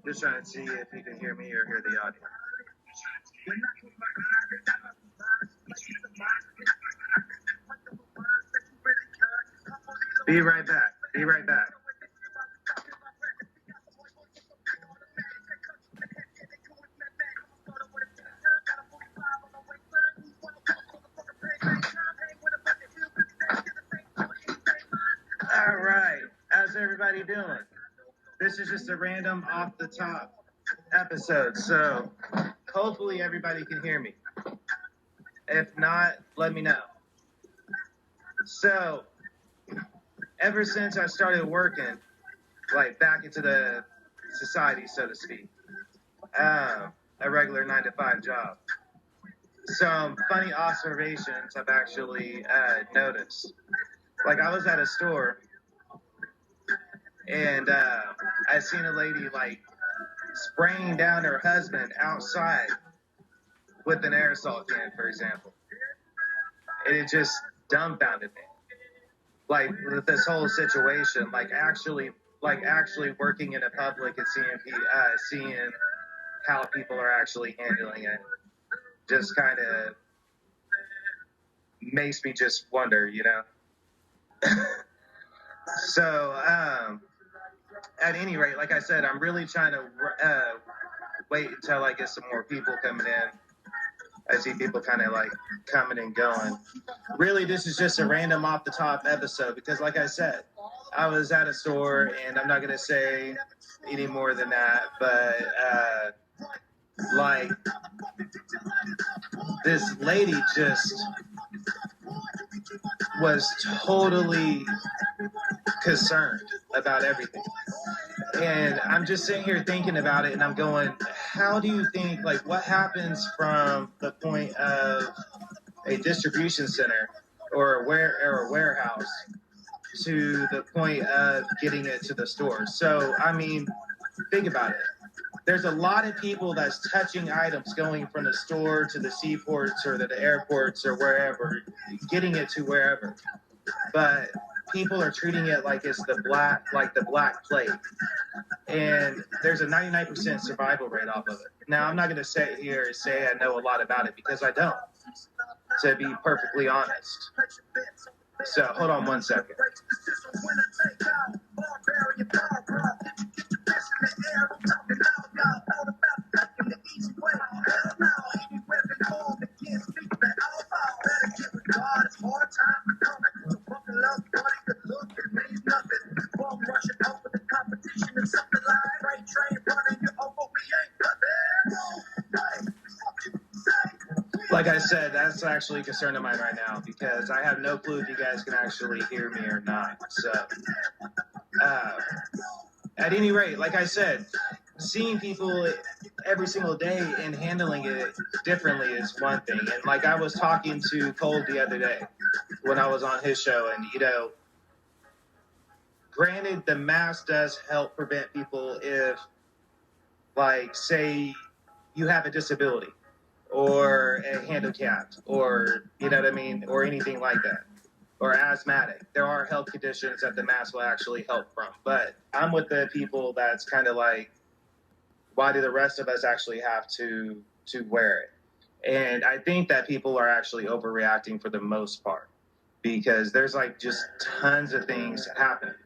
Just trying to see if you can hear me or hear the audio. Be right back. Be right back. All right. How's everybody doing? This is just a random off the top episode, so hopefully everybody can hear me. If not, let me know. So, ever since I started working, like back into the society, so to speak, a regular 9-to-5 job, some funny observations I've actually noticed. Like I was at a store and I seen a lady like spraying down her husband outside with an aerosol can, for example. And it just dumbfounded me. Like with this whole situation, like actually working in a public and seeing how people are actually handling it, just kind of makes me just wonder, you know. So, at any rate, like I said, I'm really trying to wait until I get some more people coming in. I see people kind of like coming and going. Really, this is just a random off the top episode because, like I said, I was at a store and I'm not going to say any more than that, but like this lady just was totally concerned about everything. And I'm just sitting here thinking about it and I'm going, how do you think, like, what happens from the point of a distribution center or a warehouse to the point of getting it to the store? So, I mean, think about it. There's a lot of people that's touching items going from the store to the seaports or to the airports or wherever, getting it to wherever. But people are treating it like it's the black plague. And there's a 99% survival rate off of it. Now, I'm not going to sit here and say I know a lot about it because I don't, to be perfectly honest. So, hold on one second. Like I said, that's actually a concern of mine right now because I have no clue if you guys can actually hear me or not. So, at any rate, like I said, seeing people every single day and handling it differently is one thing. And like I was talking to Cole the other day when I was on his show, and you know, granted, the mask does help prevent people if, like, say you have a disability or a handicapped or, you know what I mean, or anything like that, or asthmatic. There are health conditions that the mask will actually help from. But I'm with the people that's kind of like, why do the rest of us actually have to wear it? And I think that people are actually overreacting for the most part because there's like just tons of things happening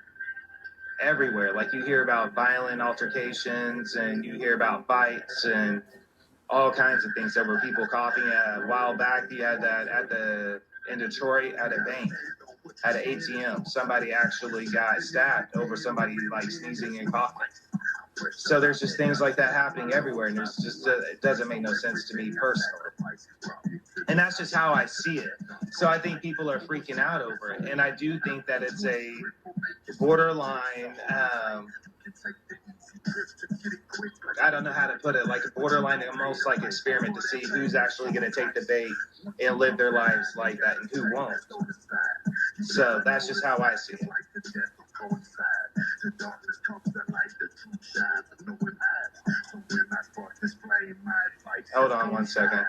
everywhere. Like you hear about violent altercations and you hear about fights and all kinds of things. There were people coughing a while back. You had that in Detroit at a bank, at an ATM. Somebody actually got stabbed over somebody like sneezing and coughing. So there's just things like that happening everywhere, and there's just it doesn't make no sense to me personally. And that's just how I see it. So I think people are freaking out over it, and I do think that it's a borderline. I don't know how to put it, like a borderline, almost like experiment to see who's actually going to take the bait and live their lives like that and who won't. So that's just how I see it. Hold on one second.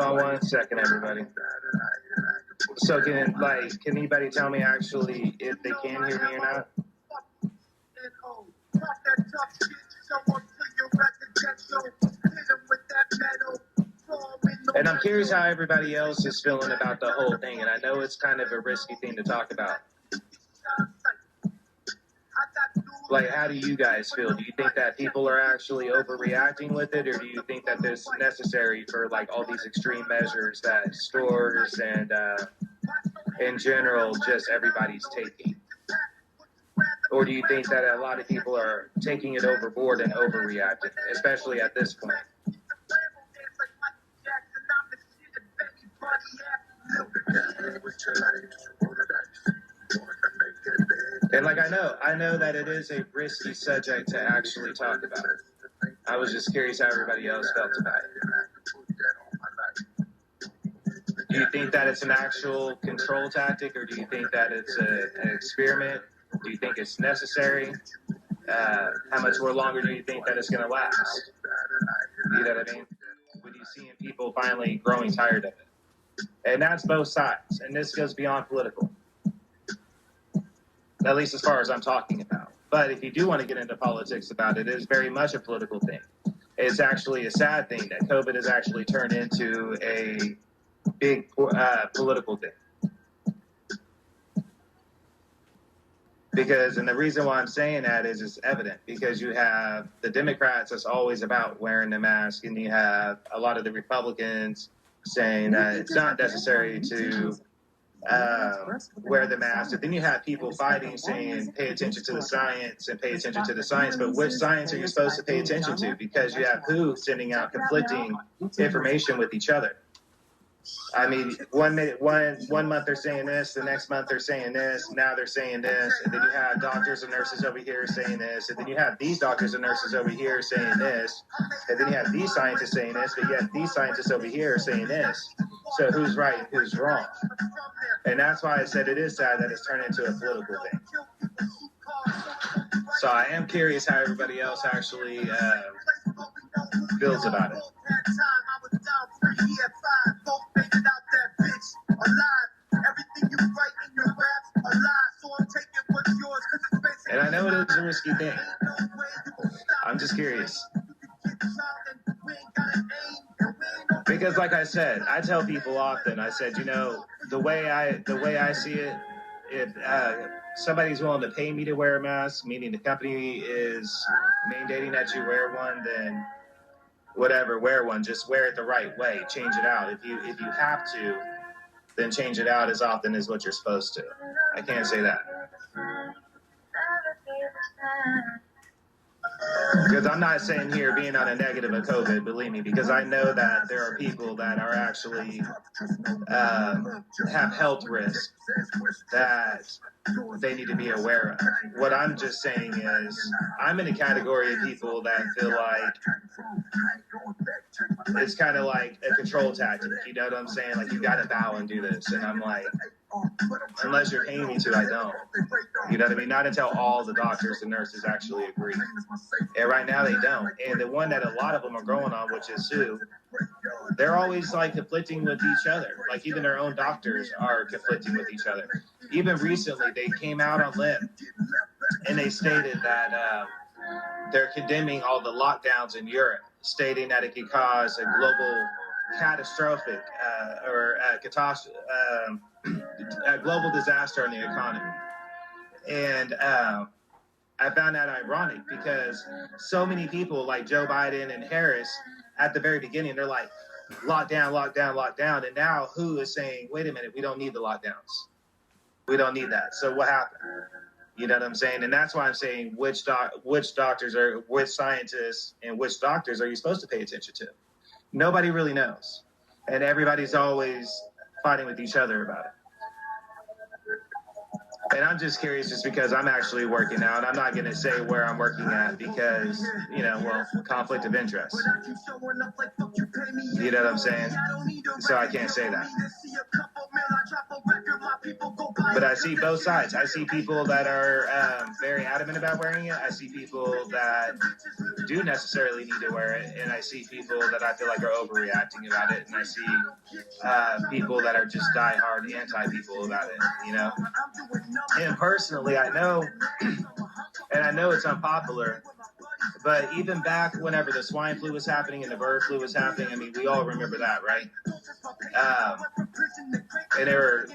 on one second, everybody. So can anybody tell me actually if they can hear me or not? And I'm curious how everybody else is feeling about the whole thing. And I know it's kind of a risky thing to talk about. Like, how do you guys feel? Do you think that people are actually overreacting with it, or do you think that this is necessary for like all these extreme measures that stores and in general just everybody's taking? Or do you think that a lot of people are taking it overboard and overreacting, especially at this point? And like, I know that it is a risky subject to actually talk about. I was just curious how everybody else felt about it. Do you think that it's an actual control tactic, or do you think that it's an experiment? Do you think it's necessary? How much more longer do you think that it's going to last? You know what I mean? When you see people finally growing tired of it. And that's both sides. And this goes beyond political. At least as far as I'm talking about. But if you do want to get into politics about it, it is very much a political thing. It's actually a sad thing that COVID has actually turned into a big political thing. Because, and the reason why I'm saying that is it's evident, because you have the Democrats that's always about wearing the mask, and you have a lot of the Republicans saying that it's not necessary to wear the mask. And then you have people fighting, saying pay attention to the science and pay attention to the science. But which science are you supposed to pay attention to? Because you have WHO sending out conflicting information with each other. I mean, one month they're saying this, the next month they're saying this, now they're saying this, and then you have doctors and nurses over here saying this, and then you have these doctors and nurses over here saying this, and then you have these scientists saying this, but yet these scientists over here are saying this. So who's right and who's wrong? And that's why I said it is sad that it's turned into a political thing. So I am curious how everybody else actually feels about it. And I know it is a risky thing. I'm just curious. Because like I said, I tell people often, I said, you know, the way I see it, if somebody's willing to pay me to wear a mask, meaning the company is mandating that you wear one, then whatever, wear one. Just wear it the right way. Change it out. If you have to, then change it out as often as what you're supposed to. I can't say that. Because I'm not saying here being on a negative of COVID, believe me, because I know that there are people that are actually have health risks that they need to be aware of. What I'm just saying is I'm in a category of people that feel like it's kind of like a control tactic. You know what I'm saying? Like, you got to bow and do this. And I'm like, unless you're paying me to, I don't. You know what I mean? Not until all the doctors and nurses actually agree. And right now they don't. And the one that a lot of them are growing on, which is WHO, they're always like conflicting with each other. Like, even their own doctors are conflicting with each other. Even recently, they came out on limb and they stated that they're condemning all the lockdowns in Europe, stating that it could cause a global catastrophic a global disaster on the economy. And I found that ironic because so many people like Joe Biden and Harris at the very beginning, they're like, lockdown, lockdown, lockdown. And now WHO is saying, wait a minute, we don't need the lockdowns. We don't need that. So what happened? You know what I'm saying? And that's why I'm saying which scientists and which doctors are you supposed to pay attention to? Nobody really knows. And everybody's always fighting with each other about it. And I'm just curious just because I'm actually working now, and I'm not going to say where I'm working at because, you know, well, conflict of interest. You know what I'm saying? So I can't say that. But I see both sides. I see people that are very adamant about wearing it. I see people that do necessarily need to wear it, and I see people that I feel like are overreacting about it, and I see people that are just diehard anti-people about it, you know? And personally, I know, and I know it's unpopular, but even back whenever the swine flu was happening and the bird flu was happening, I mean, we all remember that, right? And they were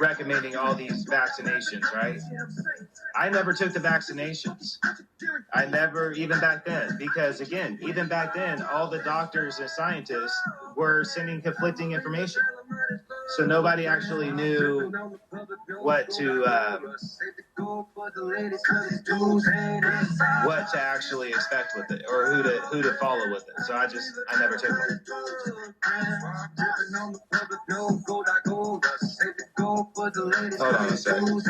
recommending all these vaccinations, right? I never took the vaccinations. I never, even back then, because again, even back then, all the doctors and scientists were sending conflicting information. So nobody actually knew what to actually expect with it, or who to follow with it. So I never took it. Hold on a second.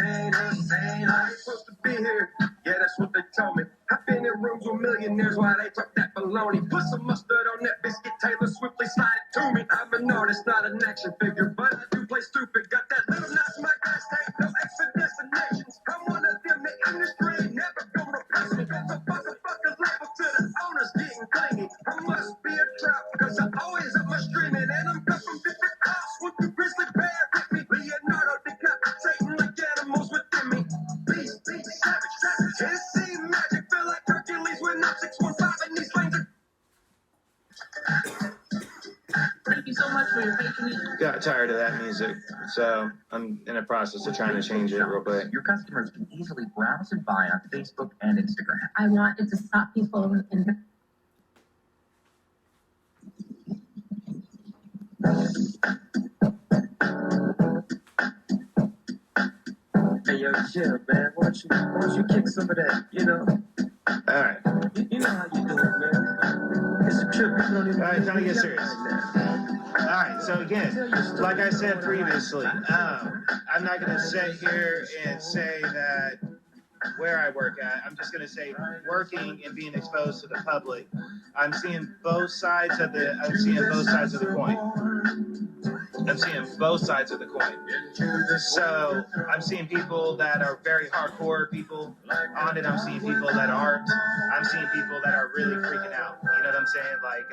Yeah, that's what they told me. I've been in rooms with millionaires while they talk that baloney. Put some mustard on that biscuit, Taylor swiftly slide it to me. I'm an artist, not an action figure, but I do play stupid. Got that little nuts, my guys take no extra destinations. I'm one of them, the industry ain't never gonna replace me. So fuck a label to the owners getting clingy. I must be a trap, cause I always up my streaming. And I'm cut from different cops with the grizzly bear with me. Leonardo decapitating like animals within me. Beast, savage, Tennessee magic, feel like Hercules when I'm 615 in these lanes. Thank you so much for your patience. Got tired of that music, so I'm in the process of trying to change it real quick. Your customers can easily browse and buy on Facebook and Instagram. I want it to stop people in Hey, yo, chill, man. Why don't you kick some of that, you know? All right. You know how you do it, man. It's a trip. All right, time to get serious. All right, so again, like I said previously, I'm not going to sit here and say that where I work at. I'm just going to say working and being exposed to the public. I'm seeing both sides of the coin. I'm seeing both sides of the coin. So I'm seeing people that are very hardcore people on it. I'm seeing people that aren't. I'm seeing people that are really freaking out. You know what I'm saying? Like,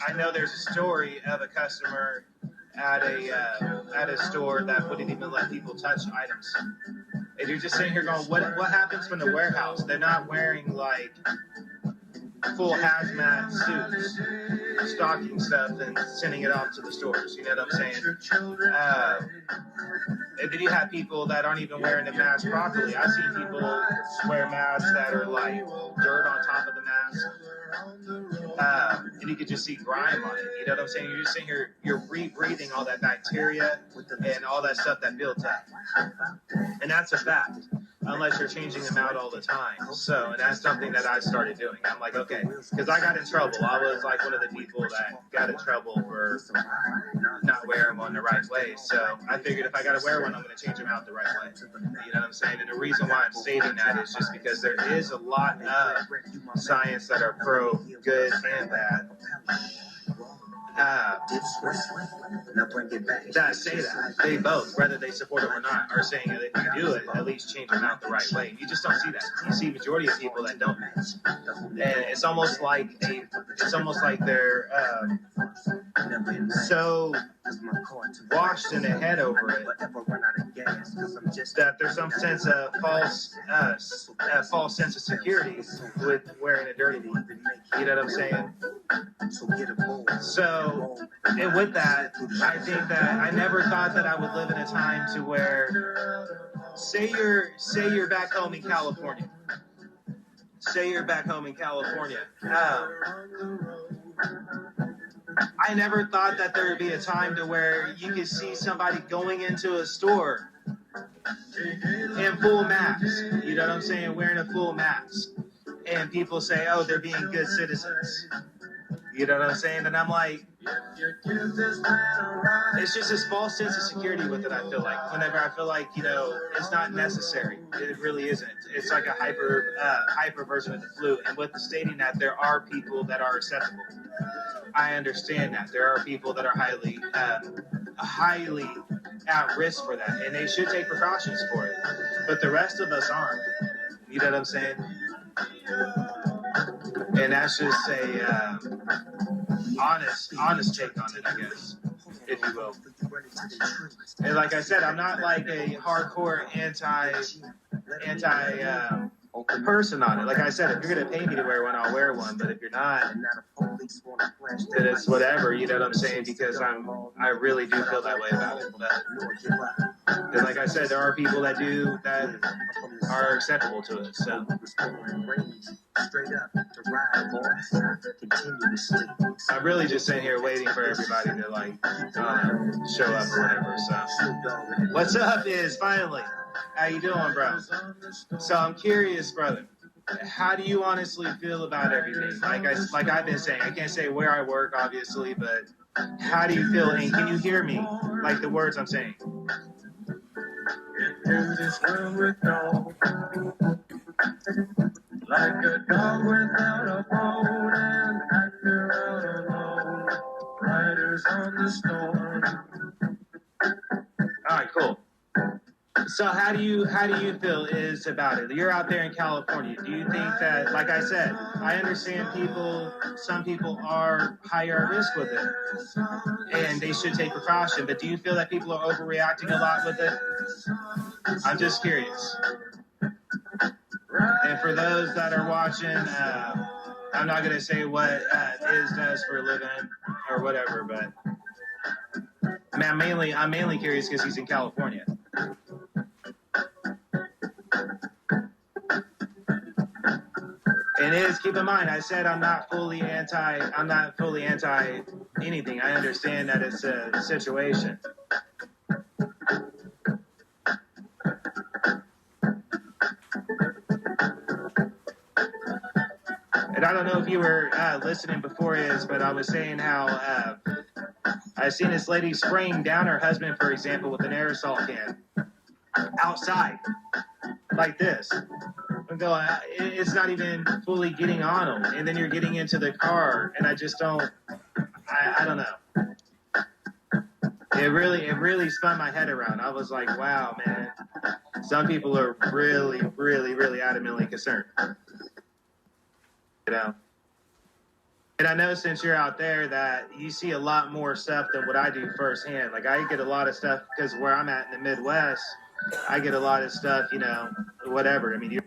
I know there's a story of a customer at a store that wouldn't even let people touch items. And you're just sitting here going, what happens from the warehouse? They're not wearing like full hazmat suits, stocking stuff and sending it off to the stores. You know what I'm saying? And then you have people that aren't even wearing the mask properly. I've seen people wear masks that are like dirt on top of the mask. And you can just see grime on it. You know what I'm saying? You're just sitting here, you're rebreathing all that bacteria and all that stuff that builds up. And that's a fact, unless you're changing them out all the time. So, and that's something that I started doing. I'm like, okay, because I got in trouble. I was like one of the people that got in trouble for not wearing them on the right way. So I figured if I got to wear one, I'm going to change them out the right way. You know what I'm saying? And the reason why I'm stating that is just because there is a lot of science that are pro good and bad. That say that they both, whether they support it or not, are saying that if you do it, at least change them out the right way. You just don't see that. You see majority of people that don't. And it's almost like they're so washed in the head over it that there's some sense of false sense of security with wearing a dirty one. You know what I'm saying? So, and with that, I think that I never thought that I would live in a time to where, say you're back home in California. Say you're back home in California. I never thought that there would be a time to where you could see somebody going into a store in full mask. You know what I'm saying? Wearing a full mask. And people say, oh, they're being good citizens. You know what I'm saying? And I'm like, it's just this false sense of security with it, I feel like. Whenever I feel like, you know, it's not necessary. It really isn't. It's like a hyper version of the flu. And with the stating that there are people that are acceptable, I understand that. There are people that are highly at risk for that, and they should take precautions for it. But the rest of us aren't. You know what I'm saying? And that's just a honest take on it, I guess, if you will. And like I said, I'm not like a hardcore anti person on it. Like I said, if you're gonna pay me to wear one, I'll wear one. But if you're not, then it's whatever. You know what I'm saying? Because I really do feel that way about it. But and like I said, there are people that are acceptable to it. So I'm really just sitting here waiting for everybody to like show up or whatever. So what's up is finally. How you doing, bro? So I'm curious, brother. How do you honestly feel about everything? Like I've been saying, I can't say where I work, obviously, but how do you feel? And can you hear me? Like the words I'm saying. Like a dog without a bone and actor out alone. Riders on the storm. All right, cool. So how do you feel is about it? You're out there in California. Do you think that, like I said, I understand some people are higher at risk with it, and they should take precaution. But do you feel that people are overreacting a lot with it? I'm just curious. And for those that are watching, I'm not gonna say what Iz does for a living or whatever, but I'm mainly curious because he's in California. And keep in mind, I said I'm not fully anti anything. I understand that it's a situation. And I don't know if you were listening before, but I was saying how I've seen this lady spraying down her husband, for example, with an aerosol can outside, like this. I'm going, it's not even fully getting on them, and then you're getting into the car, and I just don't. I don't know. It really spun my head around. I was like, wow, man. Some people are really, really, really adamantly concerned. You know. And I know since you're out there that you see a lot more stuff than what I do firsthand. Like I get a lot of stuff because where I'm at in the Midwest, I get a lot of stuff, you know, whatever. I mean,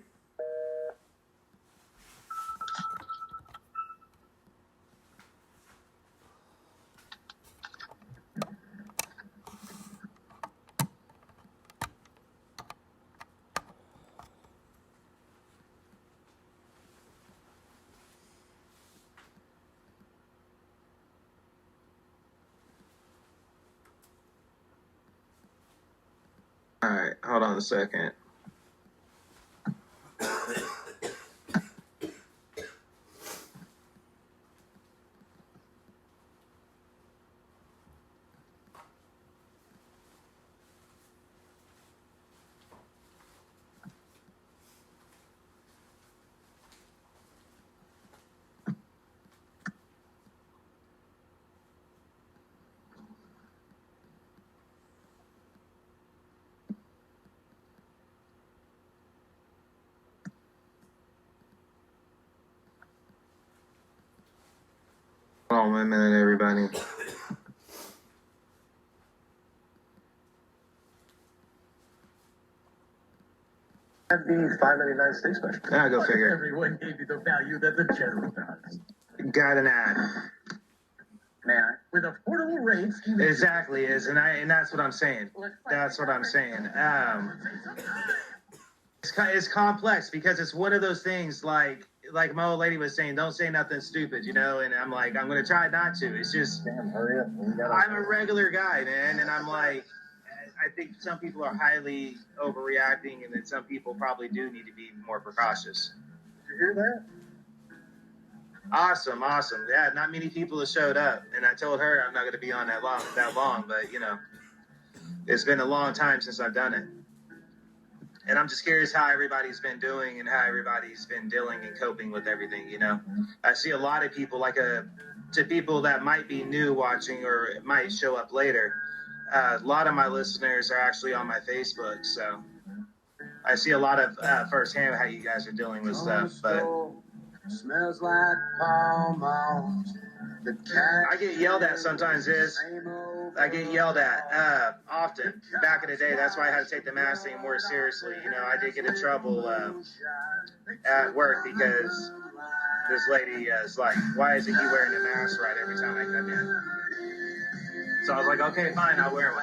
all right, hold on a second. Hold on 1 minute, everybody. The $5.99 steak special. Ah, go figure. Everyone gave you the value that the general does. Got an ad. Man, with affordable rates. Exactly is, and that's what I'm saying. That's what I'm saying. It's complex because it's one of those things like my old lady was saying, don't say nothing stupid, you know. And I'm like, I'm gonna try not to. It's just, Damn, hurry up. I'm a regular guy, man, and I'm like, I think some people are highly overreacting, and then some people probably do need to be more precautious. Did you hear that? Awesome. Yeah, not many people have showed up, and I told her I'm not going to be on that long, but you know, it's been a long time since I've done it, and I'm just curious how everybody's been doing and how everybody's been dealing and coping with everything. You know, I see a lot of people to people that might be new watching or might show up later. a lot of my listeners are actually on my Facebook, so I see a lot of firsthand how you guys are dealing with stuff. But smells like palm moss. I get yelled at sometimes. I get yelled at often. Back in the day, that's why I had to take the mask thing more seriously. You know, I did get in trouble at work because this lady is like, "Why isn't he wearing a mask right every time I come in?" So I was like, "Okay, fine, I'll wear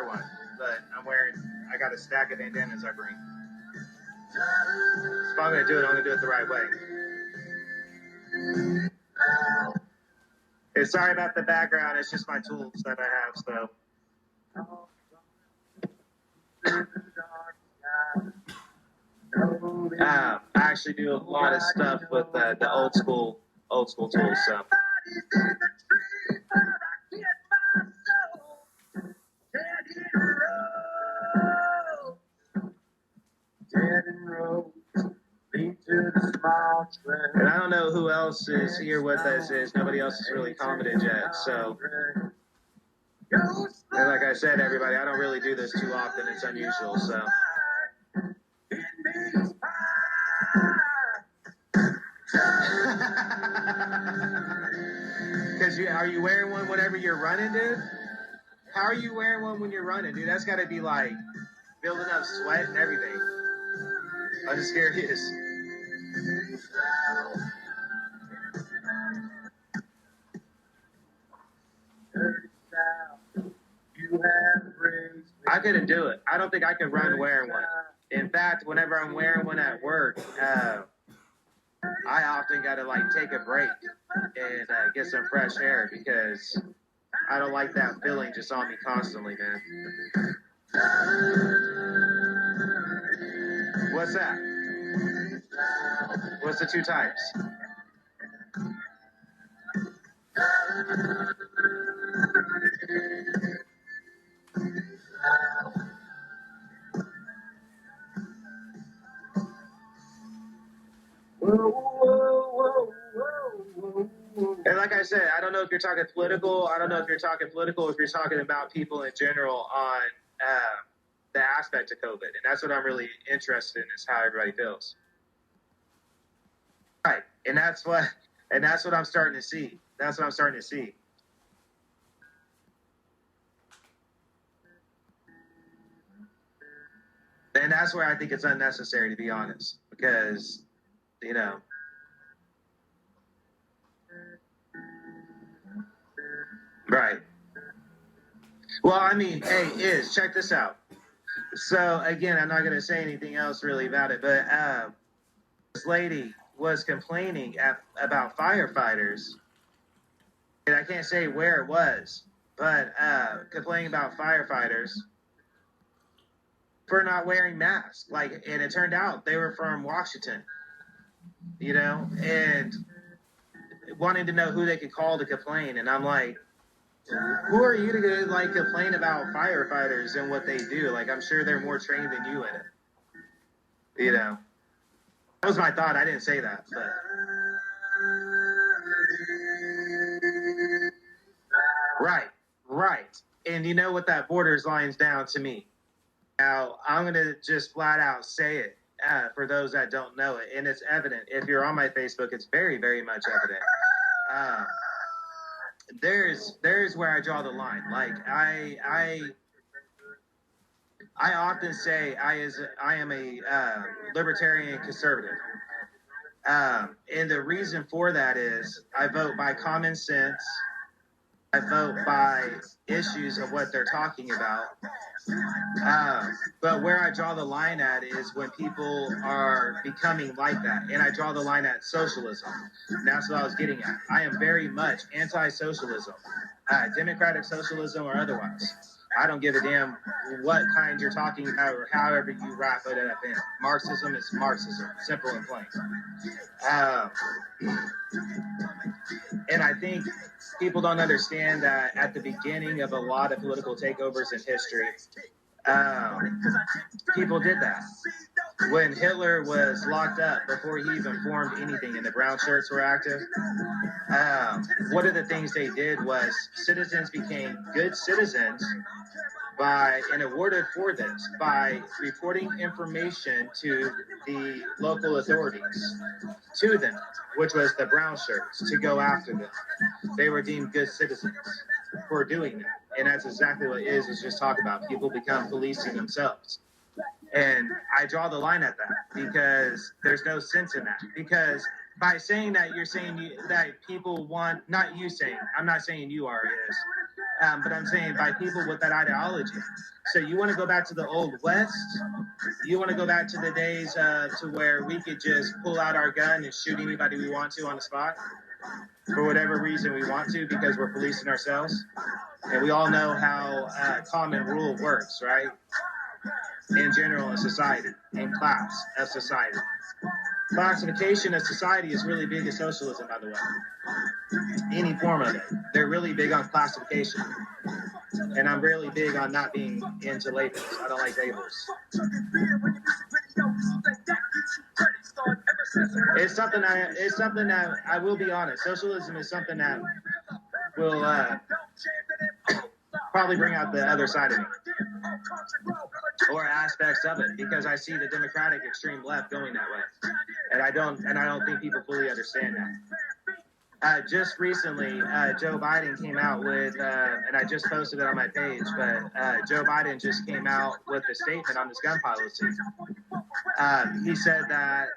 one. But I got a stack of bandanas I bring. If I'm gonna do it, I'm gonna do it the right way." Hey, sorry about the background. It's just my tools that I have. So. I actually do a lot of stuff with the old school tools. So. And I don't know who else is here with us. Nobody else has really commented yet. So, and like I said, everybody, I don't really do this too often. It's unusual. So. Because are you wearing one whenever you're running, dude? How are you wearing one when you're running, dude? That's got to be like building up sweat and everything. I'm just curious. I couldn't do it. I don't think I could run wearing one. In fact, whenever I'm wearing one at work, I often got to like take a break and get some fresh air because I don't like that feeling just on me constantly, man. What's that? What's the two types? And like I said, I don't know if you're talking political. I don't know if you're talking political, if you're talking about people in general on the aspect of COVID. And that's what I'm really interested in is how everybody feels. Right. And that's what I'm starting to see. That's what I'm starting to see. And that's where I think it's unnecessary, to be honest, because, you know, right. Well, I mean, hey, check this out. So, again, I'm not going to say anything else really about it, but this lady was complaining about firefighters, and I can't say where it was, but complaining about firefighters for not wearing masks. And it turned out they were from Washington, you know, and wanting to know who they could call to complain. And I'm like, who are you to complain about firefighters and what they do? Like, I'm sure they're more trained than you in it. You know, that was my thought. I didn't say that, but. Right. And you know what that borders lines down to me. Now, I'm going to just flat out say it for those that don't know it. And it's evident. If you're on my Facebook, it's very, very much evident. There's where I draw the line. Like, I often say I am a libertarian conservative. And the reason for that is I vote by common sense. I vote by issues of what they're talking about. But where I draw the line at is when people are becoming like that. And I draw the line at socialism. And that's what I was getting at. I am very much anti-socialism, democratic socialism or otherwise. I don't give a damn what kind you're talking about or however you wrap it up in. Marxism is Marxism, simple and plain. And I think people don't understand that at the beginning of a lot of political takeovers in history, people did that. When Hitler was locked up before he even formed anything and the brown shirts were active, one of the things they did was citizens became good citizens and awarded for this by reporting information to the local authorities, to them, which was the brown shirts, to go after them. They were deemed good citizens for doing that. And that's exactly what is just talk about. People become policing themselves. And I draw the line at that because there's no sense in that. Because by saying that, you're saying that people want, not you saying, I'm not saying you are, but I'm saying by people with that ideology. So you want to go back to the old West? You want to go back to the days to where we could just pull out our gun and shoot anybody we want to on the spot for whatever reason we want to because we're policing ourselves? And we all know how common rule works, right? In general, in society, in class of society. Classification of society is really big in socialism, by the way. Any form of it. They're really big on classification. And I'm really big on not being into labels. I don't like labels. It's something that I will be honest. Socialism is something that will probably bring out the other side of me. Or aspects of it, because I see the Democratic extreme left going that way, and I don't think people fully understand that. Just recently, Joe Biden came out with, and I just posted it on my page, but Joe Biden just came out with a statement on this gun policy. He said that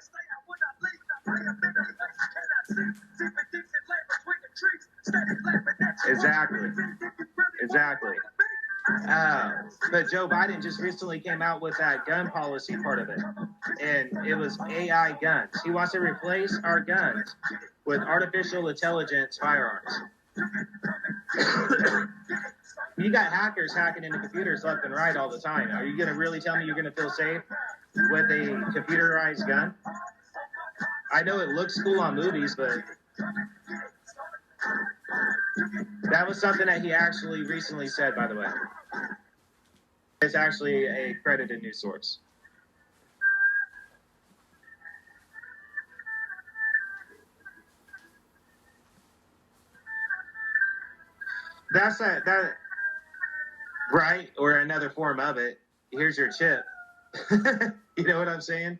exactly. But Joe Biden just recently came out with that gun policy part of it, and it was AI guns. He wants to replace our guns with artificial intelligence firearms. You got hackers hacking into computers left and right all the time. Are you going to really tell me you're going to feel safe with a computerized gun? I know it looks cool on movies, but that was something that he actually recently said, by the way. It's actually a credited news source. That's that, right? Or another form of it. Here's your chip. You know what I'm saying?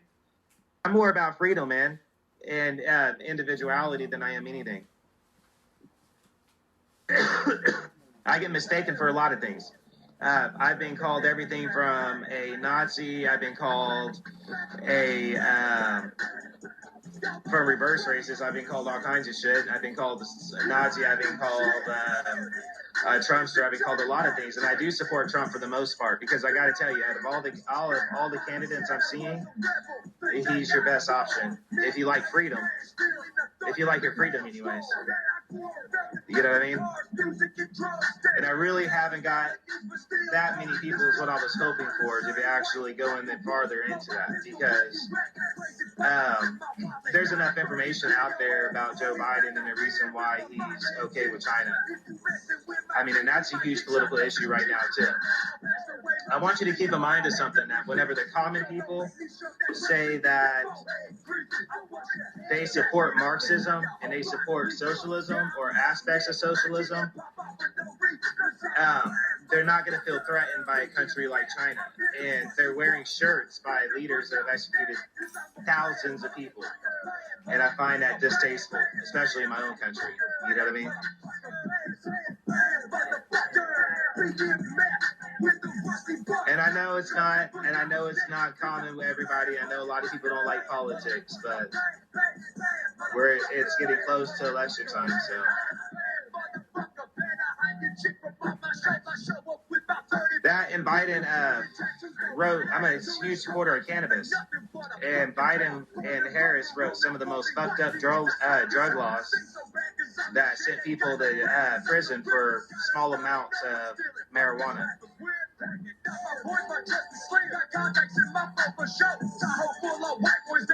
I'm more about freedom, man, and individuality than I am anything. I get mistaken for a lot of things. I've been called everything from a Nazi. I've been called from reverse racist. I've been called all kinds of shit. I've been called a Nazi. I've been called Trumpster. I've been called a lot of things, and I do support Trump for the most part because I got to tell you, out of all the candidates I'm seeing, he's your best option if you like freedom. If you like your freedom, anyways. You know what I mean? And I really haven't got that many people is what I was hoping for to actually go in farther into that because there's enough information out there about Joe Biden and the reason why he's okay with China. I mean, and that's a huge political issue right now, too. I want you to keep in mind of something that whenever the common people say that they support Marxism and they support socialism or aspects of socialism, they're not going to feel threatened by a country like China. And they're wearing shirts by leaders that have executed thousands of people. And I find that distasteful, especially in my own country. You know what I mean? And I know it's not common with everybody. I know a lot of people don't like politics, but it's getting close to election time, so. That and Biden wrote, I'm a huge supporter of cannabis, and Biden and Harris wrote some of the most fucked up drug laws that sent people to prison for small amounts of marijuana.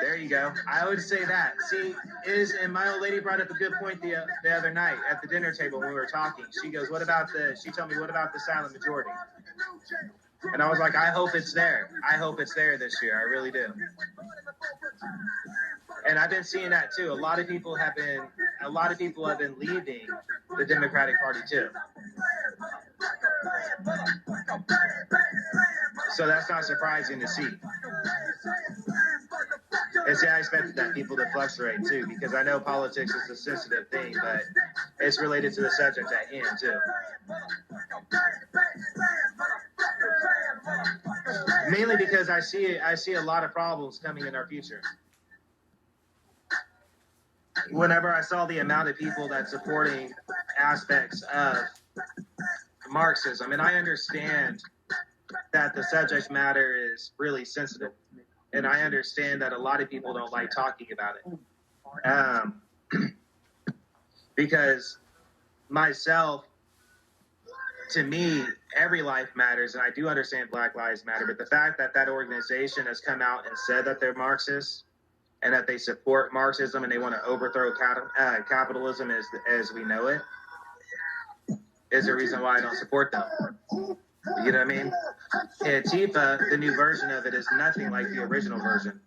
There you go. I would say that. See, and my old lady brought up a good point the other night at the dinner table when we were talking. She goes, she told me, what about the silent majority? And I was like, I hope it's there. I hope it's there this year. I really do. And I've been seeing that too. A lot of people have been leaving the Democratic Party too. So that's not surprising to see. And see, I expected that people to fluctuate too, because I know politics is a sensitive thing, but it's related to the subject at hand too. Mainly because I see a lot of problems coming in our future. Whenever I saw the amount of people that's supporting aspects of Marxism, and I understand that the subject matter is really sensitive, and I understand that a lot of people don't like talking about it. Because myself, to me, every life matters, and I do understand Black Lives Matter, but the fact that that organization has come out and said that they're Marxists and that they support Marxism and they want to overthrow capitalism as we know it is the reason why I don't support them. You know what I mean? ANTIFA, the new version of it, is nothing like the original version.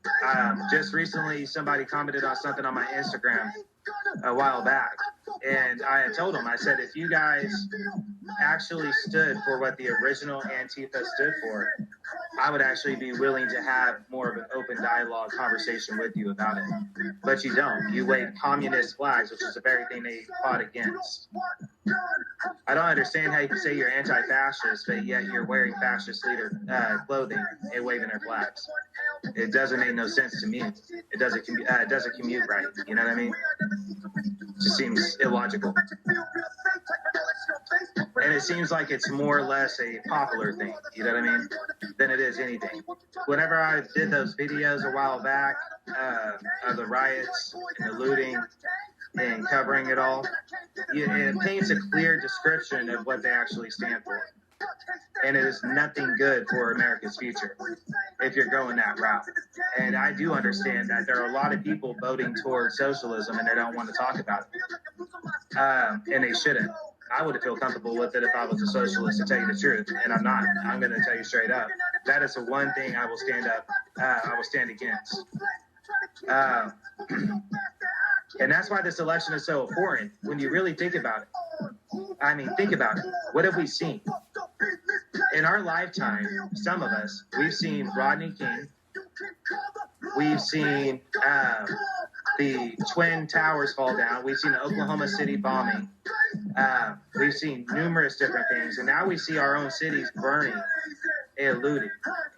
Just recently, somebody commented on something on my Instagram a while back, and I had told them, I said, if you guys actually stood for what the original Antifa stood for, I would actually be willing to have more of an open dialogue conversation with you about it. But you don't. You wave communist flags, which is the very thing they fought against. I don't understand how you can say you're anti-fascist, but yet you're wearing fascist leader clothing and waving their flags. It doesn't make no sense to me. It doesn't commute right. You know what I mean? It just seems illogical. And it seems like it's more or less a popular thing, you know what I mean, than it is anything. Whenever I did those videos a while back of the riots and the looting and covering it all, it paints a clear description of what they actually stand for. And it is nothing good for America's future if you're going that route. And I do understand that there are a lot of people voting towards socialism and they don't want to talk about it. And they shouldn't. I would feel comfortable with it if I was a socialist, to tell you the truth. And I'm not. I'm going to tell you straight up. That is the one thing I will stand against. And that's why this election is so important when you really think about it. I mean, think about it. What have we seen? In our lifetime, some of us, we've seen Rodney King. We've seen the Twin Towers fall down. We've seen the Oklahoma City bombing. We've seen numerous different things. And now we see our own cities burning and looting.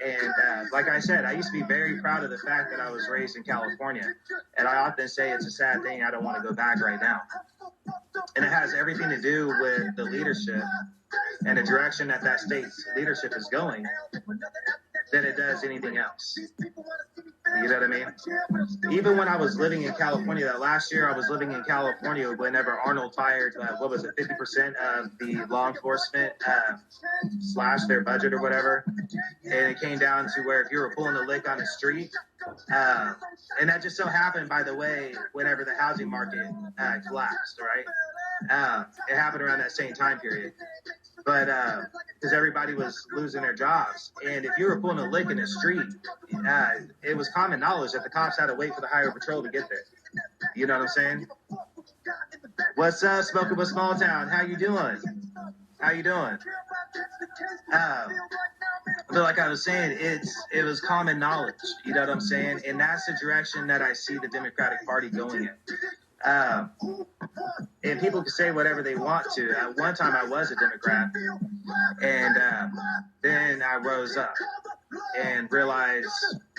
And like I said, I used to be very proud of the fact that I was raised in California. And I often say it's a sad thing. I don't want to go back right now. And it has everything to do with the leadership and the direction that that state's leadership is going than it does anything else. You know what I mean? Even when I was living in California, that last year I was living in California whenever Arnold fired, 50% of the law enforcement slashed their budget or whatever. And it came down to where if you were pulling a lick on the street, and that just so happened, by the way, whenever the housing market collapsed, right? It happened around that same time period. But because everybody was losing their jobs. And if you were pulling a lick in the street, it was common knowledge that the cops had to wait for the highway patrol to get there. You know what I'm saying? What's up, Smokin With Small Town? How you doing? How you doing? But like I was saying, it was common knowledge. You know what I'm saying? And that's the direction that I see the Democratic Party going in. And people can say whatever they want to. At one time, I was a Democrat, and then I rose up and realized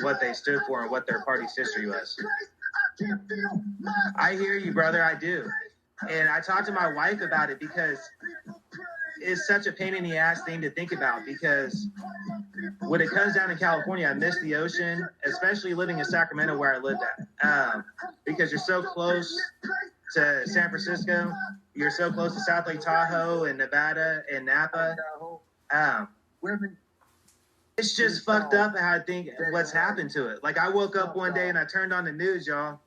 what they stood for and what their party's history was. I hear you, brother. I do. And I talked to my wife about it because it's such a pain in the ass thing to think about, because when it comes down to California, I miss the ocean, especially living in Sacramento where I lived at, because you're so close to San Francisco, you're so close to South Lake Tahoe and Nevada and Napa. It's just fucked up how I think what's happened to it. Like, I woke up one day and I turned on the news, y'all,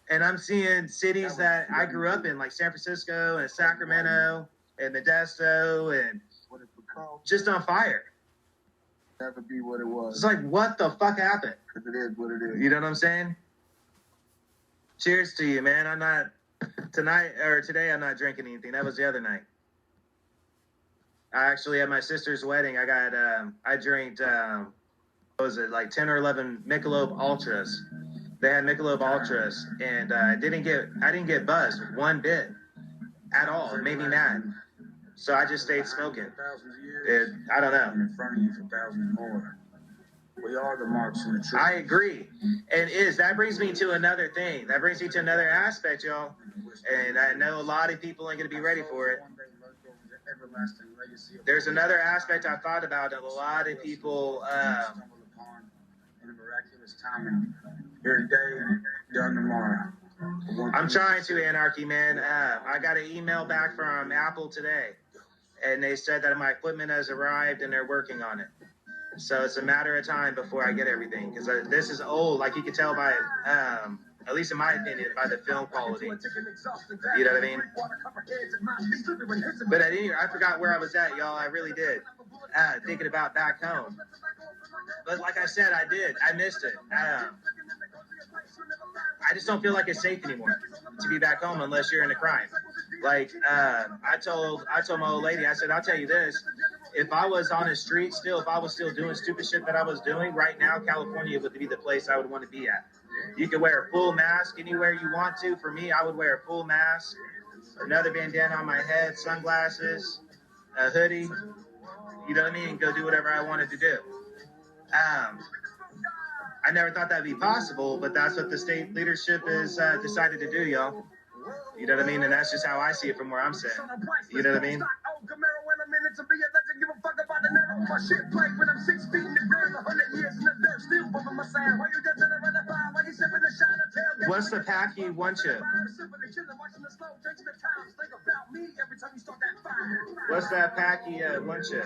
and I'm seeing cities that I grew up in, like San Francisco and Sacramento and Modesto, and just on fire. Never be what it was. It's like, what the fuck happened? Because it is what it is. You know what I'm saying? Cheers to you, man. Today I'm not drinking anything. That was the other night. Actually, at my sister's wedding, I drank, what was it, like 10 or 11 Michelob Ultras. They had Michelob Ultras, and I didn't get buzzed one bit at all. It made me mad. So I just stayed smoking. I don't know. In front of you for thousands more. We are the marks and the truth. I agree. And that brings me to another thing. That brings me to another aspect, y'all. And I know a lot of people ain't going to be ready for it. There's another aspect I thought about, and a lot of people... in a miraculous timing. Here today, done tomorrow. I'm trying to, Anarchy, man. I got an email back from Apple today, and they said that my equipment has arrived and they're working on it. So it's a matter of time before I get everything, because this is old. Like you can tell by, at least in my opinion, by the film quality. You know what I mean? But at any rate, I forgot where I was at, y'all. I really did. Thinking about back home. But like I said, I missed it. I just don't feel like it's safe anymore to be back home unless you're in a crime. Like, I told my old lady, I said, I'll tell you this. If I was on the street still, if I was still doing stupid shit that I was doing right now, California would be the place I would want to be at. You can wear a full mask anywhere you want to. For me, I would wear a full mask, another bandana on my head, sunglasses, a hoodie, you know what I mean, and go do whatever I wanted to do. I never thought that'd be possible, but that's what the state leadership has decided to do, y'all. You know what I mean? And that's just how I see it from where I'm sitting. You know what I mean? What's the Packy one chip? What's that Packy one chip?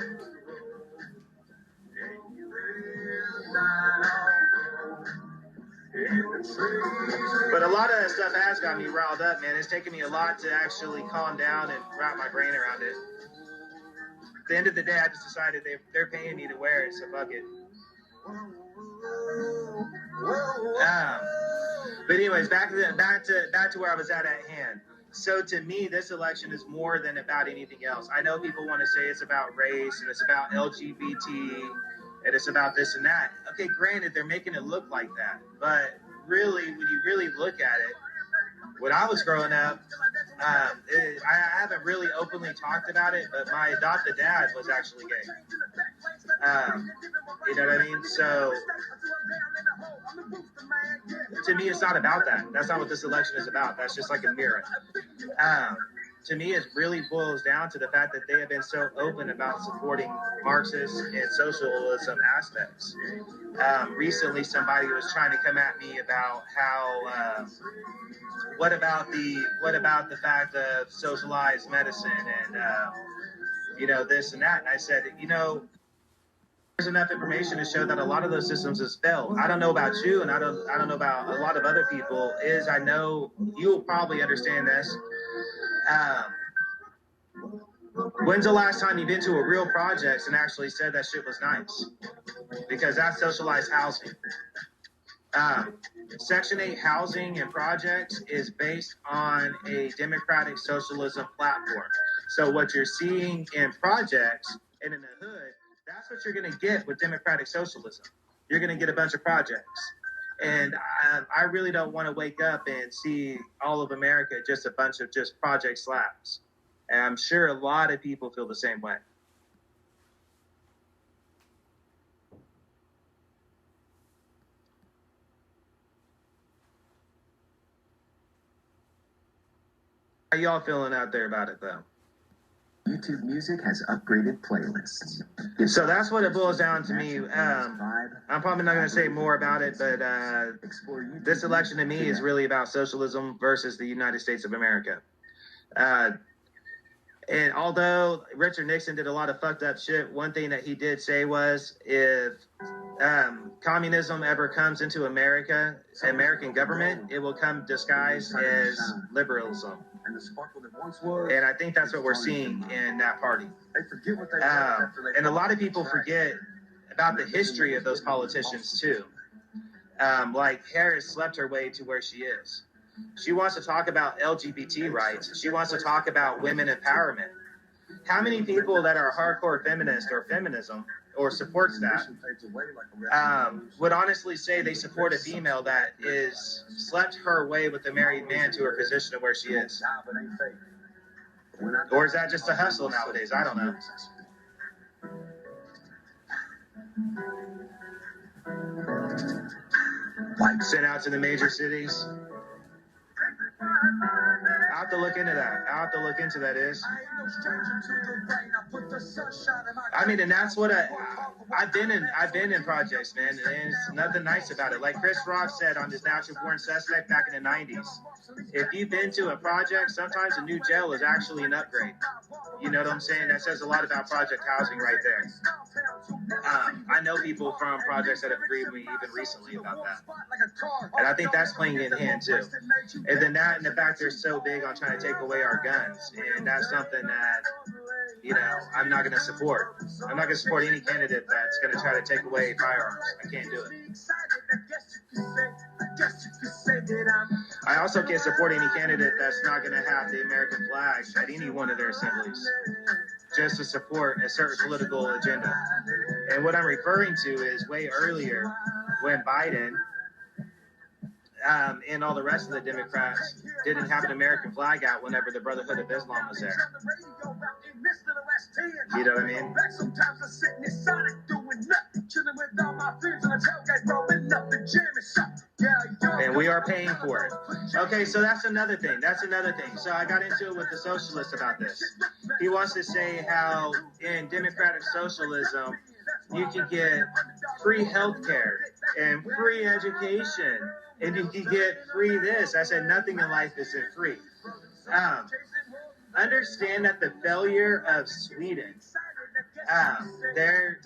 But a lot of that stuff has got me riled up, man. It's taken me a lot to actually calm down and wrap my brain around it. At the end of the day, I just decided they're paying me to wear it, so fuck it. But anyways, back to where I was at hand. So to me, this election is more than about anything else. I know people want to say it's about race and it's about LGBT and it's about this and that. Okay, granted, they're making it look like that. But really, when you really look at it, when I was growing up, I haven't really openly talked about it, but my adopted dad was actually gay. You know what I mean? So to me, it's not about that. That's not what this election is about. That's just like a mirror. To me, it really boils down to the fact that they have been so open about supporting Marxist and socialism aspects. Recently, somebody was trying to come at me about how, what about the fact of socialized medicine and, this and that. And I said, there's enough information to show that a lot of those systems has failed. I don't know about you, and I don't know about a lot of other people. I know you'll probably understand this. When's the last time you've been to a real project and actually said that shit was nice? Because that's socialized housing. Section 8 housing and projects is based on a democratic socialism platform. So what you're seeing in projects and in the hood, that's what you're going to get with democratic socialism. You're going to get a bunch of projects. And I really don't want to wake up and see all of America just a bunch of just project slabs. And I'm sure a lot of people feel the same way. How y'all feeling out there about it, though? YouTube Music has upgraded playlists. So that's what it boils down to me. I'm probably not going to say more about it, but this election to me is really about socialism versus the United States of America. And although Richard Nixon did a lot of fucked up shit, one thing that he did say was, if communism ever comes into American government, it will come disguised as liberalism. And I think that's what we're seeing in that party. And a lot of people forget about the history of those politicians too. Like Harris slept her way to where she is. She wants to talk about LGBT rights. She wants to talk about women empowerment. how many people that are hardcore feminist or feminism or supports that would honestly say they support a female that is slept her way with a married man to her position of where she is? Or is that just a hustle nowadays? I don't know. Sent out to the major cities. I'll have to look into that. I'll have to look into that. I mean, and that's what I've been in projects, man, and it's nothing nice about it. Like Chris Rock said on his Natural Born Suspect back in the 90s, if you've been to a project, sometimes a new jail is actually an upgrade. You know what I'm saying? That says a lot about project housing right there. I know people from projects that have agreed with me even recently about that. And I think that's playing in hand too. And then that and the fact they're so big on trying to take away our guns. And that's something that, you know, I'm not going to support. I'm not going to support any candidate that's going to try to take away firearms. I can't do it. I also can't support any candidate that's not going to have the American flag at any one of their assemblies, just to support a certain political agenda. And what I'm referring to is way earlier when Biden and all the rest of the Democrats didn't have an American flag out whenever the Brotherhood of Islam was there. You know what I mean? And we are paying for it. Okay, so that's another thing. So I got into it with the socialist about this. He wants to say how in democratic socialism, you can get free health care and free education, and you can get free this. I said nothing in life isn't free. Understand that the failure of Sweden, they're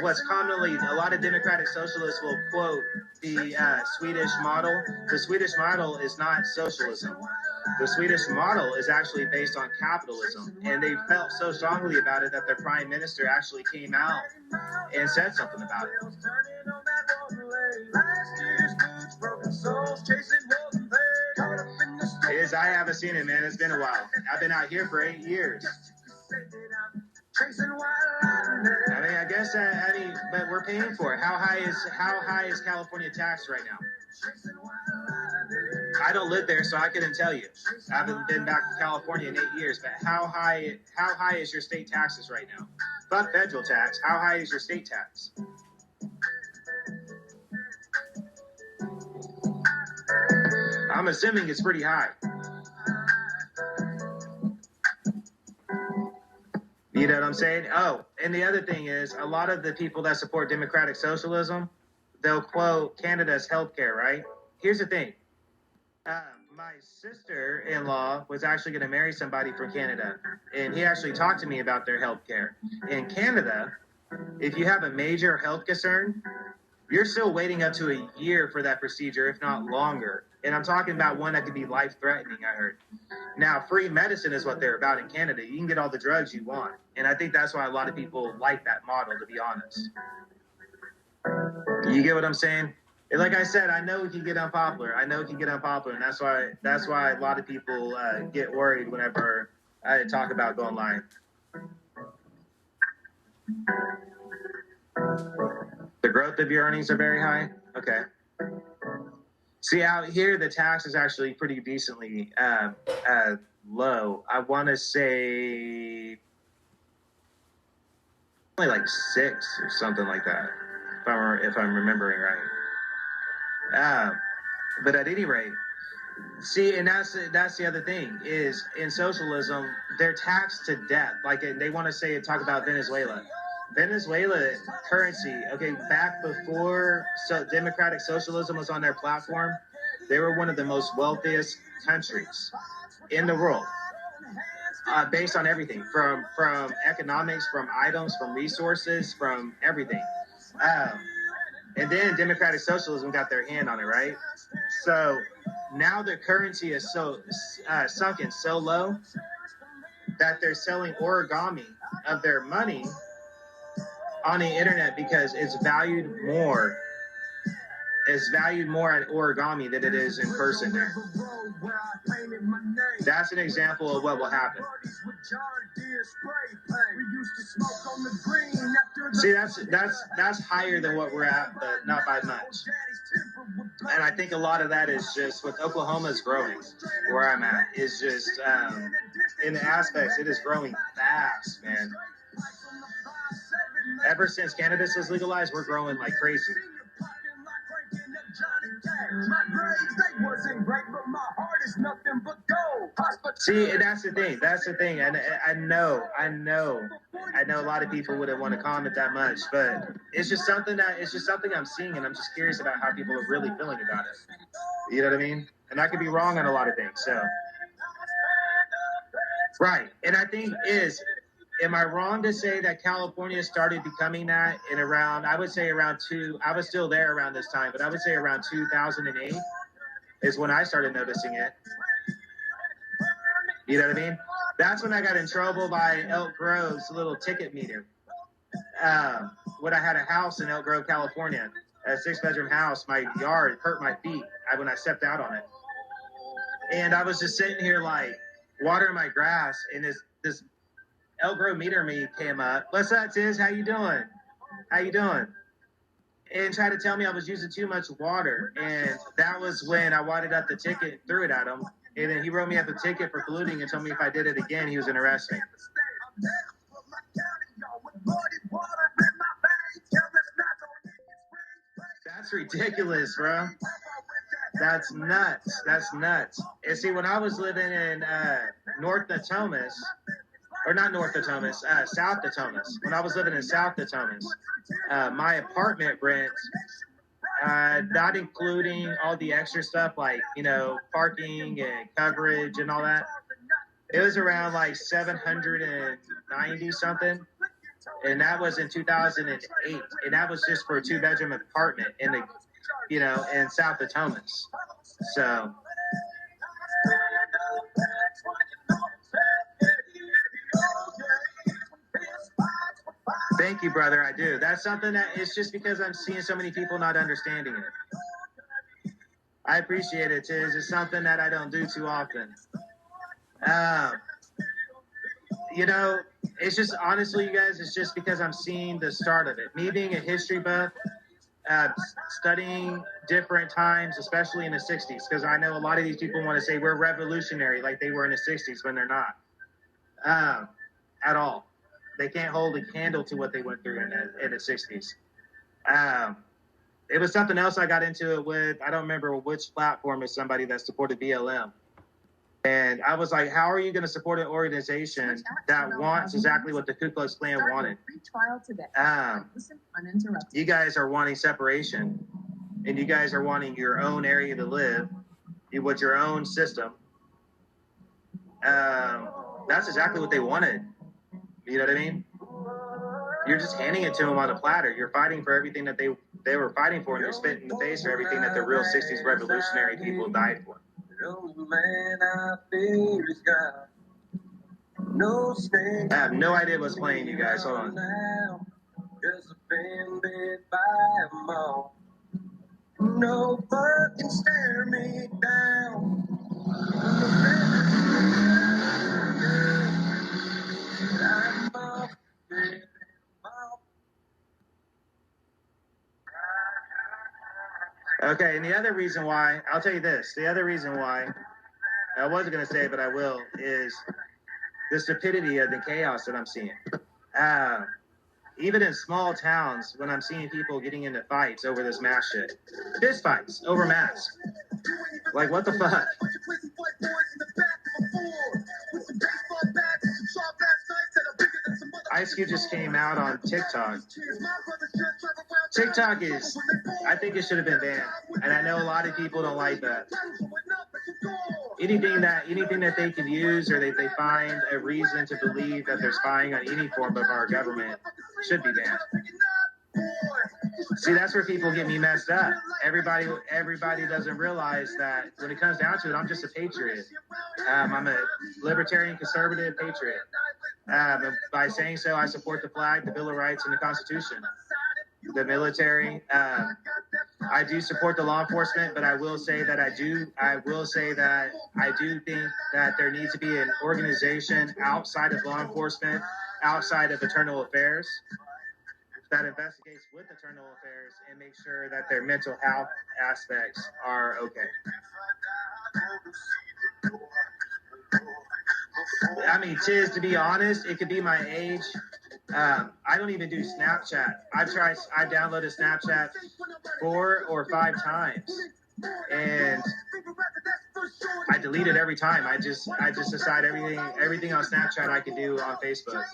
what's commonly, a lot of democratic socialists will quote the Swedish model. The Swedish model is not socialism. The Swedish model is actually based on capitalism, and they felt so strongly about it that their prime minister actually came out and said something about it. I haven't seen it, man. It's been a while. I've been out here for 8 years. I mean, I guess but we're paying for it. How high is California tax right now? I don't live there, so I couldn't tell you. I haven't been back to California in 8 years, but how high is your state taxes right now? Fuck federal tax. How high is your state tax? I'm assuming it's pretty high. You know what I'm saying? Oh, and the other thing is, a lot of the people that support democratic socialism, they'll quote Canada's healthcare, right? Here's the thing. My sister-in-law was actually going to marry somebody from Canada, and he actually talked to me about their healthcare. In Canada, if you have a major health concern, you're still waiting up to a year for that procedure, if not longer. And I'm talking about one that could be life-threatening, I heard. Now, free medicine is what they're about in Canada. You can get all the drugs you want. And I think that's why a lot of people like that model, to be honest. You get what I'm saying? And like I said, I know it can get unpopular. And that's why a lot of people get worried whenever I talk about going live. The growth of your earnings are very high? Okay. See, out here, the tax is actually pretty decently low. I want to say only like 6 or something like that, if I'm remembering right. But at any rate, see, and that's the other thing is in socialism, they're taxed to death. Like they want to talk about Venezuela. Venezuela currency, okay, back before democratic socialism was on their platform, they were one of the most wealthiest countries in the world, based on everything, from economics, from items, from resources, from everything. And then democratic socialism got their hand on it, right? So now their currency is so sunken so low that they're selling origami of their money on the internet because it's valued more is valued more at origami than it is in person there. That's an example of what will happen. See, that's higher than what we're at, but not by much. And I think a lot of that is just with Oklahoma's growing, where I'm at, is just in the aspects, it is growing fast, man. Ever since cannabis is legalized, we're growing like crazy. See, and that's the thing. That's the thing. And I know a lot of people wouldn't want to comment that much, but it's just something I'm seeing, and I'm just curious about how people are really feeling about it. You know what I mean? And I could be wrong on a lot of things. So, right. And I think am I wrong to say that California started becoming that in around, I would say around I was still there around this time, but I would say around 2008 is when I started noticing it. You know what I mean? That's when I got in trouble by Elk Grove's little ticket meter. When I had a house in Elk Grove, California, a 6-bedroom house, my yard hurt my feet when I stepped out on it. And I was just sitting here like watering my grass, and this Elk Grove meter maid came up. What's up, Tiz? How you doing? How you doing? And tried to tell me I was using too much water. And that was when I wadded up the ticket and threw it at him. And then he wrote me up a ticket for polluting and told me if I did it again, he was going to arrest me. That's ridiculous, bro. That's nuts. That's nuts. And see, when I was living in North Natomas, or not North Natomas, South Natomas. When I was living in South Natomas, my apartment rent, not including all the extra stuff like, parking and coverage and all that, it was around like $790 something. And that was in 2008. And that was just for a 2-bedroom apartment in South Natomas. So. Thank you, brother. I do. That's something that it's just because I'm seeing so many people not understanding it. I appreciate it, Tiz. It's something that I don't do too often. It's just honestly, you guys, it's just because I'm seeing the start of it. Me being a history buff, studying different times, especially in the 60s, because I know a lot of these people want to say we're revolutionary like they were in the 60s when they're not at all. They can't hold a candle to what they went through in the 60s. It was something else I got into it with. I don't remember which platform is somebody that supported BLM. And I was like, how are you going to support an organization that wants exactly what the Ku Klux Klan wanted? You guys are wanting separation, and you guys are wanting your own area to live with your own system. That's exactly what they wanted. You know what I mean? You're just handing it to them on a platter. You're fighting for everything that they were fighting for, and you're spitting in the face for everything that the real 60s revolutionary people died for. I have no idea what's playing, you guys. Hold on. No bird can stare me down. Okay, and the other reason why, I'll tell you this, the other reason why, I wasn't going to say it, but I will, is the stupidity of the chaos that I'm seeing. Even in small towns, when I'm seeing people getting into fights over this mask shit. Fist fights over masks. Like, what the fuck? Ice Cube just came out on TikTok. TikTok I think it should have been banned. And I know a lot of people don't like that. Anything that they can use or they find a reason to believe that they're spying on any form of our government should be banned. See, that's where people get me messed up. Everybody doesn't realize that when it comes down to it, I'm just a patriot. I'm a libertarian, conservative patriot. And by saying so, I support the flag, the Bill of Rights, and the Constitution. The military, I do support the law enforcement, but I will say that I do think that there needs to be an organization outside of law enforcement, outside of internal affairs, that investigates with internal affairs and makes sure that their mental health aspects are okay. I mean, to be honest, it could be my age. I don't even do Snapchat. I've downloaded Snapchat 4 or 5 times, and I delete it every time. I just decide everything on Snapchat I can do on Facebook.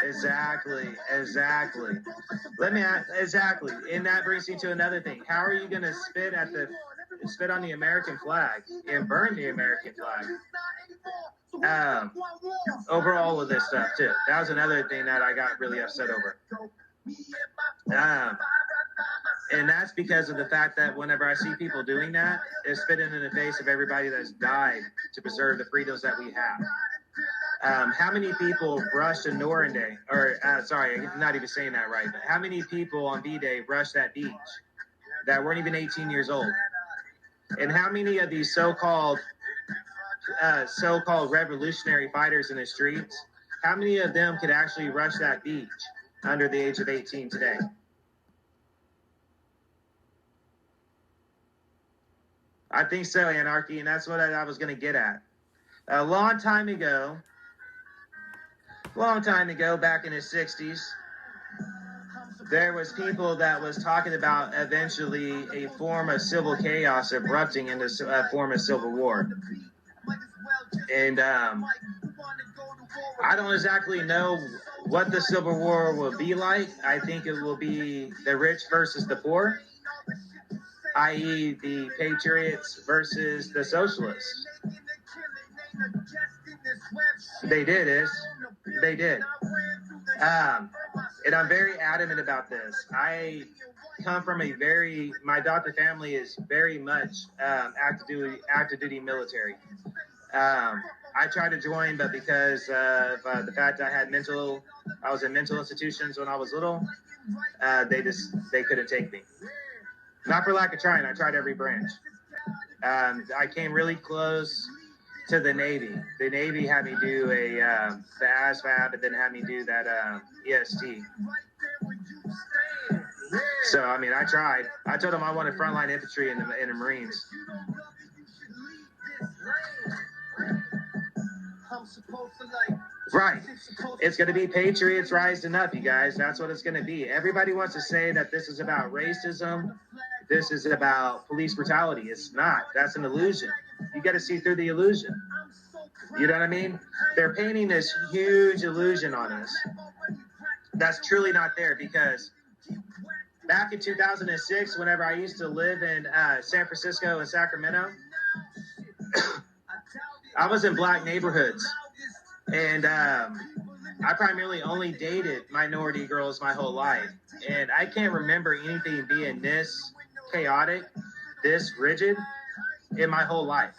Exactly. Let me ask, exactly. And that brings me to another thing. How are you going to spit on the American flag and burn the American flag? Over all of this stuff too. That was another thing that I got really upset over. And that's because of the fact that whenever I see people doing that, it's spitting in the face of everybody that's died to preserve the freedoms that we have. How many people rushed to Normandy, sorry, I'm not even saying that right, but how many people on V-Day rushed that beach that weren't even 18 years old? And how many of these so-called revolutionary fighters in the streets, how many of them could actually rush that beach under the age of 18 today? I think so, Anarchy, and that's what I was going to get at. A long time ago, back in the 60s, there was people that was talking about eventually a form of civil chaos erupting into a form of civil war. And I don't exactly know what the civil war will be like. I think it will be the rich versus the poor, i.e. the patriots versus the socialists. They did. And I'm very adamant about this. I come from my adopted family is very much active duty military. I tried to join, but because of the fact that I was in mental institutions when I was little, they couldn't take me. Not for lack of trying. I tried every branch. I came really close to the Navy. The Navy had me do the ASVAB, and then had me do that EST. So, I mean, I tried. I told them I wanted frontline infantry in the Marines. Right. It's going to be patriots rising up, you guys. That's what it's going to be. Everybody wants to say that this is about racism. This is about police brutality. It's not. That's an illusion. You got to see through the illusion. You know what I mean? They're painting this huge illusion on us that's truly not there, because back in 2006, whenever I used to live in San Francisco and Sacramento, I was in black neighborhoods, and I primarily only dated minority girls my whole life, and I can't remember anything being this chaotic, this rigid in my whole life.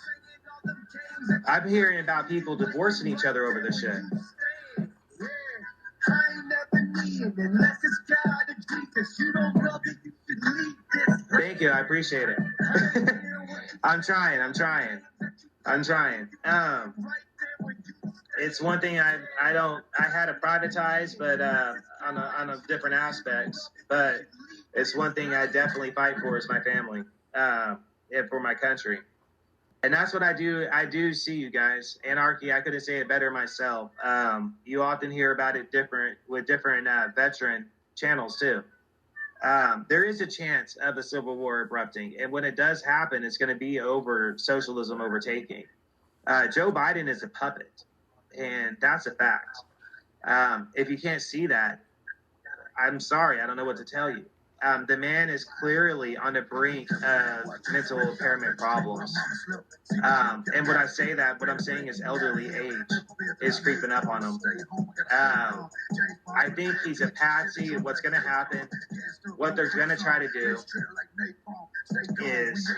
I'm hearing about people divorcing each other over this shit. Thank you, I appreciate it. I'm trying. It's one thing I had to privatize, but on a different aspects. But it's one thing I definitely fight for is my family, and for my country. And that's what I do. I do see you guys. Anarchy, I couldn't say it better myself. You often hear about it with different veteran channels too. There is a chance of a civil war erupting. And when it does happen, it's going to be over socialism overtaking. Joe Biden is a puppet. And that's a fact. If you can't see that, I'm sorry. I don't know what to tell you. The man is clearly on the brink of mental impairment problems. And when I say that, what I'm saying is elderly age is creeping up on him. I think he's a patsy of what's going to happen, what they're going to try to do. is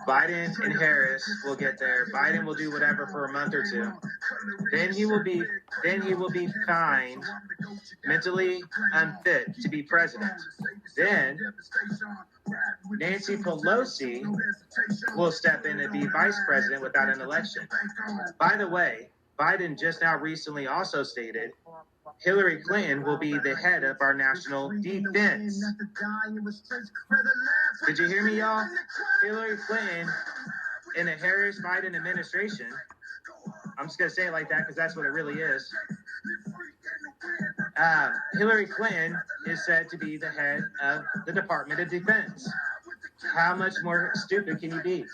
Biden and Harris will get there. Biden will do whatever for a month or two. Then he will be fined, mentally unfit to be president. Then Nancy Pelosi will step in and be vice president without an election. By the way, Biden just now recently also stated Hillary Clinton will be the head of our national defense. Did you hear me, y'all? Hillary Clinton in the Harris-Biden administration, I'm just going to say it like that because that's what it really is. Hillary Clinton is said to be the head of the Department of Defense. How much more stupid can you be?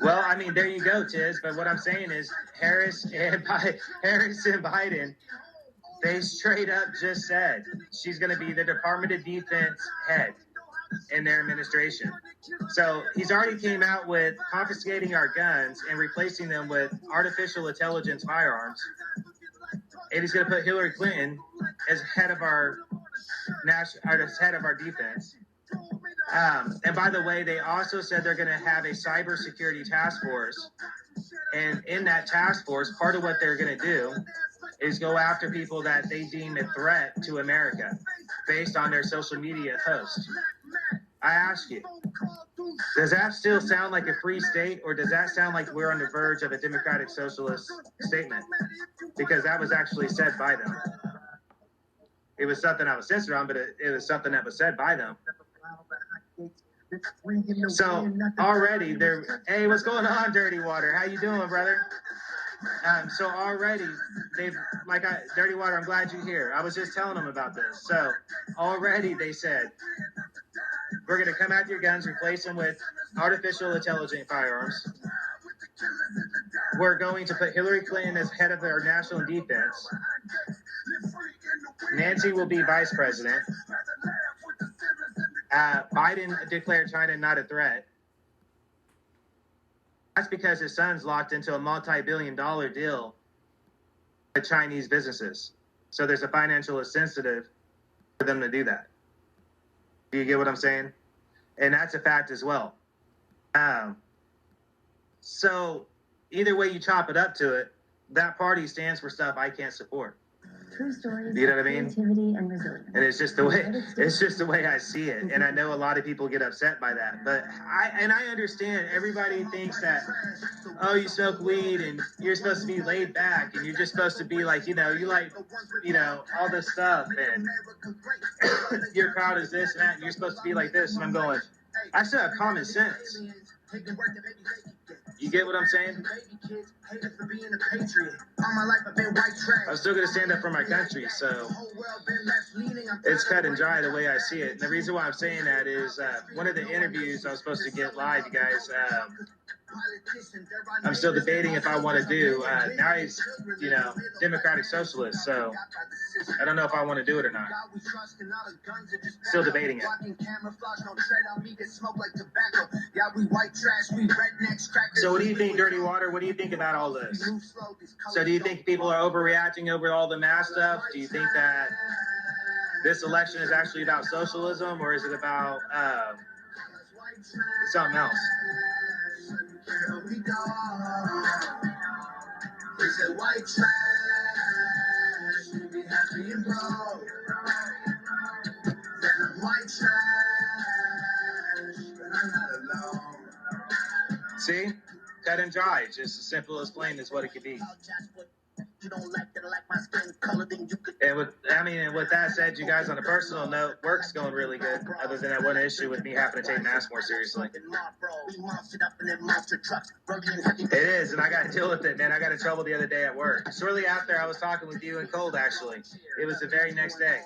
Well, I mean, there you go, Tiz. But what I'm saying is Harris and Biden, they straight up just said she's going to be the Department of Defense head in their administration. So he's already came out with confiscating our guns and replacing them with artificial intelligence firearms. And he's going to put Hillary Clinton as head of our defense. And by the way, they also said they're going to have a cybersecurity task force. And in that task force, part of what they're going to do is go after people that they deem a threat to America based on their social media posts. I ask you, does that still sound like a free state, or does that sound like we're on the verge of a democratic socialist statement? Because that was actually said by them. It was something I was censored on, but it was something that was said by them. So already they're, hey, what's going on, Dirty Water? How you doing, brother? So already they've, Dirty Water, I'm glad you're here. I was just telling them about this. So already they said, we're going to come after your guns, replace them with artificial intelligence firearms. We're going to put Hillary Clinton as head of our national defense. Nancy will be vice president. Biden declared China not a threat. That's because his son's locked into a multi-billion-dollar deal with Chinese businesses. So there's a financial incentive for them to do that. Do you get what I'm saying? And that's a fact as well. So either way you chop it up to it, that party stands for stuff I can't support. True stories. You know what I mean? Creativity and resilience. And it's just the way I see it. And I know a lot of people get upset by that. But I understand everybody thinks that, oh, you smoke weed and you're supposed to be laid back and you're just supposed to be like, you like, all this stuff, and your crowd is this and that, and you're supposed to be like this. And I'm going, I still have common sense. You get what I'm saying? I'm still going to stand up for my country, so it's cut and dry the way I see it. And the reason why I'm saying that is one of the interviews I was supposed to get live, you guys, I'm still debating if I want to do. Now he's, Democratic Socialist, so I don't know if I want to do it or not. Still debating it. So what do you think, Dirty Water? What do you think about all this? So do you think people are overreacting over all the mass stuff? Do you think that this election is actually about socialism, or is it about something else? See? Cut and dry. Just as simple as plain as what it could be. And with that said, you guys, on a personal note, work's going really good, other than that one issue with me having to take mass more seriously. It is, and I got to deal with it, man. I got in trouble the other day at work. Shortly after I was talking with you and Cold, actually. It was the very next day.